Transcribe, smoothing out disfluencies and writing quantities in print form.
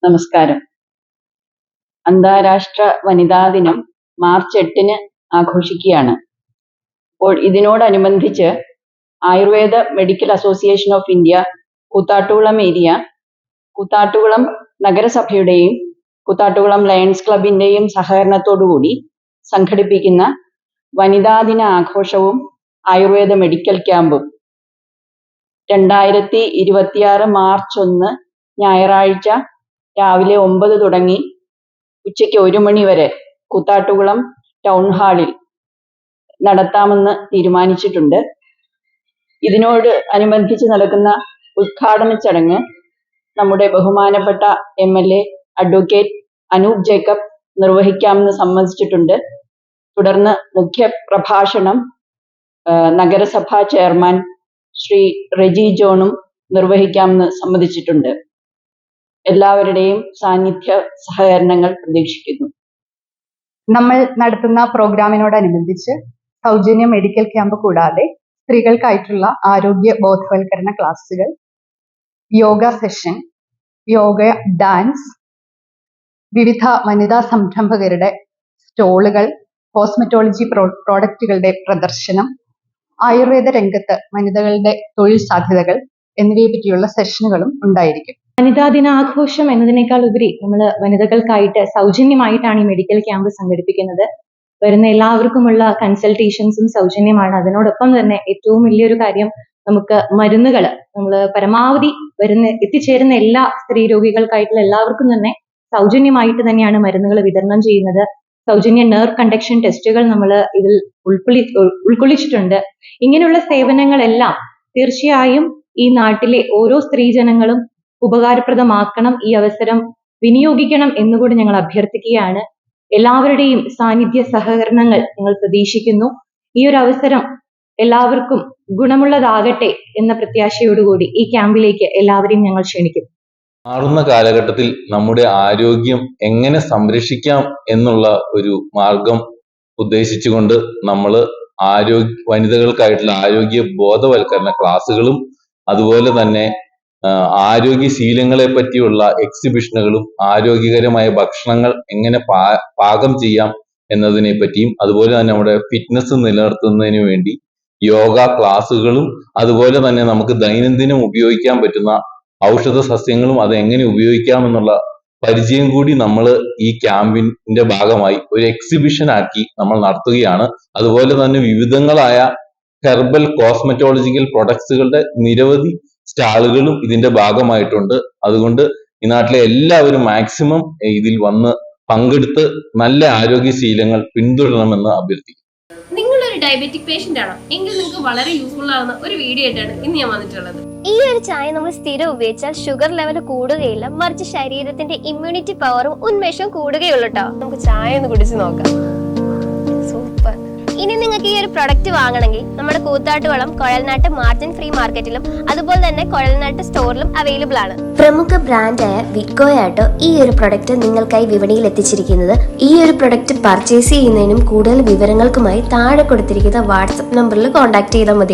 നമസ്കാരം. അന്താരാഷ്ട്ര വനിതാ ദിനം മാർച്ച് 8 ആഘോഷിക്കുകയാണ്. അപ്പോൾ ഇതിനോടനുബന്ധിച്ച് Ayurveda medical association of India Koothattukulam area, Koothattukulam നഗരസഭയുടെയും കൂത്താട്ടുകുളം ലയൺസ് ക്ലബിൻ്റെയും സഹകരണത്തോടുകൂടി സംഘടിപ്പിക്കുന്ന വനിതാ ദിന ആഘോഷവും ആയുർവേദ മെഡിക്കൽ ക്യാമ്പും 2026 മാർച്ച് 1 ഞായറാഴ്ച രാവിലെ 9 തുടങ്ങി ഉച്ചയ്ക്ക് 1 മണി വരെ കൂത്താട്ടുകുളം ടൗൺ ഹാളിൽ നടത്താമെന്ന് തീരുമാനിച്ചിട്ടുണ്ട്. ഇതിനോട് അനുബന്ധിച്ച് നടക്കുന്ന ഉദ്ഘാടന ചടങ്ങ് നമ്മുടെ ബഹുമാനപ്പെട്ട MLA അഡ്വക്കേറ്റ് അനൂപ് ജേക്കബ് നിർവഹിക്കാമെന്ന് സമ്മതിച്ചിട്ടുണ്ട്. തുടർന്ന് മുഖ്യ പ്രഭാഷണം നഗരസഭാ ചെയർമാൻ ശ്രീ റെജി ജോണും നിർവഹിക്കാമെന്ന് സമ്മതിച്ചിട്ടുണ്ട്. എല്ലാവരുടെയും സാന്നിധ്യ സഹകരണങ്ങൾ പ്രതീക്ഷിക്കുന്നു. നമ്മൾ നടത്തുന്ന പ്രോഗ്രാമിനോടനുബന്ധിച്ച് സൗജന്യ മെഡിക്കൽ ക്യാമ്പ് കൂടാതെ സ്ത്രീകൾക്കായിട്ടുള്ള ആരോഗ്യ ബോധവൽക്കരണ ക്ലാസുകൾ, യോഗ സെഷൻ, യോഗ ഡാൻസ്, വിവിധ വനിതാ സംരംഭകരുടെ സ്റ്റോളുകൾ, കോസ്മെറ്റോളജി പ്രോഡക്റ്റുകളുടെ പ്രദർശനം, ആയുർവേദ രംഗത്ത് വനിതകളുടെ തൊഴിൽ സാധ്യതകൾ എന്നിവയെ പറ്റിയുള്ള സെഷനുകളും ഉണ്ടായിരിക്കും. വനിതാ ദിനാഘോഷം എന്നതിനേക്കാൾ ഉപരി നമ്മൾ വനിതകൾക്കായിട്ട് സൗജന്യമായിട്ടാണ് ഈ മെഡിക്കൽ ക്യാമ്പ് സംഘടിപ്പിക്കുന്നത്. വരുന്ന എല്ലാവർക്കുമുള്ള കൺസൾട്ടേഷൻസും സൗജന്യമാണ്. അതിനോടൊപ്പം തന്നെ ഏറ്റവും വലിയൊരു കാര്യം, നമുക്ക് മരുന്നുകൾ നമ്മൾ പരമാവധി എത്തിച്ചേരുന്ന എല്ലാ സ്ത്രീ രോഗികൾക്കായിട്ടുള്ള എല്ലാവർക്കും തന്നെ സൗജന്യമായിട്ട് തന്നെയാണ് മരുന്നുകൾ വിതരണം ചെയ്യുന്നത്. സൗജന്യ നെർവ് കണ്ടക്ഷൻ ടെസ്റ്റുകൾ നമ്മൾ ഇതിൽ ഉൾക്കൊള്ളിച്ചിട്ടുണ്ട്. ഇങ്ങനെയുള്ള സേവനങ്ങളെല്ലാം തീർച്ചയായും ഈ നാട്ടിലെ ഓരോ സ്ത്രീജനങ്ങളും ഉപകാരപ്രദമാക്കണം, ഈ അവസരം വിനിയോഗിക്കണം എന്നുകൂടി ഞങ്ങൾ അഭ്യർത്ഥിക്കുകയാണ്. എല്ലാവരുടെയും സാന്നിധ്യ സഹകരണങ്ങൾ ഞങ്ങൾ പ്രതീക്ഷിക്കുന്നു. ഈ ഒരു അവസരം എല്ലാവർക്കും ഗുണമുള്ളതാകട്ടെ എന്ന പ്രത്യാശയോടുകൂടി ഈ ക്യാമ്പിലേക്ക് എല്ലാവരെയും ഞങ്ങൾ ക്ഷണിക്കുന്നു. മാറുന്ന കാലഘട്ടത്തിൽ നമ്മുടെ ആരോഗ്യം എങ്ങനെ സംരക്ഷിക്കാം എന്നുള്ള ഒരു മാർഗം ഉദ്ദേശിച്ചുകൊണ്ട് നമ്മൾ വനിതകൾക്കായിട്ടുള്ള ആരോഗ്യ ബോധവൽക്കരണ ക്ലാസ്സുകളും അതുപോലെ തന്നെ ആരോഗ്യശീലങ്ങളെ പറ്റിയുള്ള എക്സിബിഷനുകളും ആരോഗ്യകരമായ ഭക്ഷണങ്ങൾ എങ്ങനെ പാകം ചെയ്യാം എന്നതിനെ പറ്റിയും അതുപോലെ തന്നെ നമ്മുടെ ഫിറ്റ്നസ് നിലനിർത്തുന്നതിന് വേണ്ടി യോഗ ക്ലാസ്സുകളും അതുപോലെ തന്നെ നമുക്ക് ദൈനംദിനം ഉപയോഗിക്കാൻ പറ്റുന്ന ഔഷധ സസ്യങ്ങളും അത് എങ്ങനെ ഉപയോഗിക്കാമെന്നുള്ള പരിചയം കൂടി നമ്മൾ ഈ ക്യാമ്പിന്റെ ഭാഗമായി ഒരു എക്സിബിഷൻ ആക്കി നമ്മൾ നടത്തുകയാണ്. അതുപോലെ തന്നെ വിവിധങ്ങളായ ഹെർബൽ കോസ്മെറ്റോളജിക്കൽ പ്രൊഡക്ട്സുകളുടെ നിരവധി സ്റ്റാളുകളും ഇതിന്റെ ഭാഗമായിട്ടുണ്ട്. അതുകൊണ്ട് ഈ നാട്ടിലെ എല്ലാവരും മാക്സിമം ഇതിൽ വന്ന് പങ്കെടുത്ത് നല്ല ആരോഗ്യശീലങ്ങൾ പിന്തുടരണമെന്ന് അഭ്യർത്ഥിക്കുന്നു. നിങ്ങളൊരു ഡയബറ്റിക് പേഷ്യന്റ് ആണോ എങ്കിൽ നിങ്ങൾക്ക് വളരെ യൂസ്ഫുൾ ആവുന്ന ഒരു വീഡിയോ ആയിട്ടാണ് ഇന്ന് ഞാൻ വന്നിട്ടുള്ളത്. ഈ ഒരു ചായ നമ്മൾ സ്ഥിരം ഉപയോഗിച്ചാൽ ഷുഗർ ലെവൽ കൂടുകയില്ല, മറിച്ച് ശരീരത്തിന്റെ ഇമ്മ്യൂണിറ്റി പവറും ഉന്മേഷവും കൂടുകയുള്ളൂ കേട്ടോ. നമുക്ക് ചായ ഒന്ന് കുടിച്ച് നോക്കാം. സൂപ്പർ. ഇനി നിങ്ങൾക്ക് ഈ ഒരു പ്രൊഡക്റ്റ് വാങ്ങണമെങ്കിൽ നമ്മുടെ കൂത്താട്ടുകുളം കുഴൽനാട്ട് മാർജിൻ ഫ്രീ മാർക്കറ്റിലും അതുപോലെ തന്നെ കുഴൽനാട്ട് സ്റ്റോറിലും അവൈലബിൾ ആണ്. പ്രമുഖ ബ്രാൻഡായ വിക്കോയാട്ടോ ഈ ഒരു പ്രൊഡക്റ്റ് നിങ്ങൾക്കായി വിപണിയിൽ എത്തിച്ചിരിക്കുന്നത്. ഈ ഒരു പ്രൊഡക്റ്റ് പർച്ചേസ് ചെയ്യുന്നതിനും കൂടുതൽ വിവരങ്ങൾക്കുമായി താഴെ കൊടുത്തിരിക്കുന്ന വാട്സപ്പ് നമ്പറിൽ കോൺടാക്ട് ചെയ്താൽ മതി.